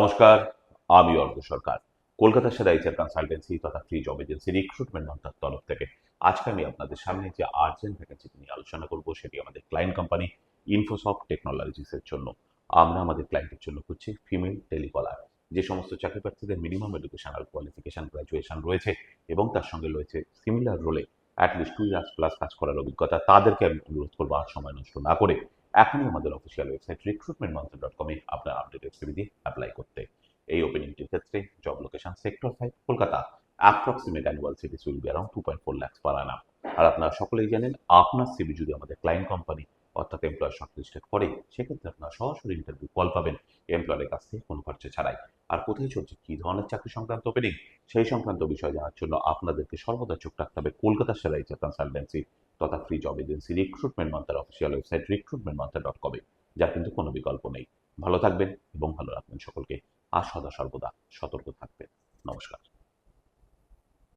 নমস্কার, আমি অর্ঘ সরকার। কলকাতার সাথে এইচআর কনসালটেন্সি তথা ফ্রি জব এজেন্সি রিক্রুটমেন্ট মন্ত্রক তরফ থেকে আজকে আমি আপনাদের সামনে যে আর্জেন্ট ভ্যাকেন্সি নিয়ে আলোচনা করব সেটি আমাদের ক্লায়েন্ট কোম্পানি ইনফোসফট টেকনোলজিসের জন্য। আমরা আমাদের ক্লায়েন্টের জন্য খুঁজছি ফিমেল টেলিকলার। যে সমস্ত চাকরি প্রার্থীদের মিনিমাম এডুকেশনাল কোয়ালিফিকেশন গ্রাজুয়েশন রয়েছে এবং তার সঙ্গে রয়েছে সিমিলার রোলে অ্যাটলিস্ট 2 ইয়ার্স প্লাস কাজ করার অভিজ্ঞতা, তাদেরকে আমি অনুরোধ করবো আর সময় নষ্ট না করে এখনই আমাদের অফিসিয়াল ওয়েবসাইট recruitmentmonthly.com-এ আপনার আপডেটেড সিভি দিয়ে অ্যাপ্লাই করতে। এই ওপেনিংটির ক্ষেত্রে job location sector 5 Kolkata. Approximate annual cities will be around 2.4 lakhs per annum। আর আপনারা সকলেই জানেন, আপনার সিভি যদি আমাদের ক্লায়েন্ট কোম্পানি অর্থাৎ এমপ্লয়ার শর্টলিস্টেড করে, সেক্ষেত্রে আপনারা সরাসরি ইন্টারভিউ কল পাবেন এমপ্লয়ারের কাছ থেকে কোনো খরচা ছাড়াই। আর কোথায় চলছে, কী ধরনের চাকরি সংক্রান্ত ওপেনিং, সেই সংক্রান্ত বিষয় জানার জন্য আপনাদেরকে সর্বদা চোখ রাখতে হবে কলকাতার সেরা এইচআর কনসালটেন্সি তথা ফ্রি জব এজেন্সি রিক্রুটমেন্ট মন্ত্রার অফিসিয়াল ওয়েবসাইট recruitmentmantra.com-এ, যার কিন্তু কোনো বিকল্প নেই। ভালো থাকবেন এবং ভালো রাখবেন সকলকে, আর সদা সর্বদা সতর্ক থাকবেন।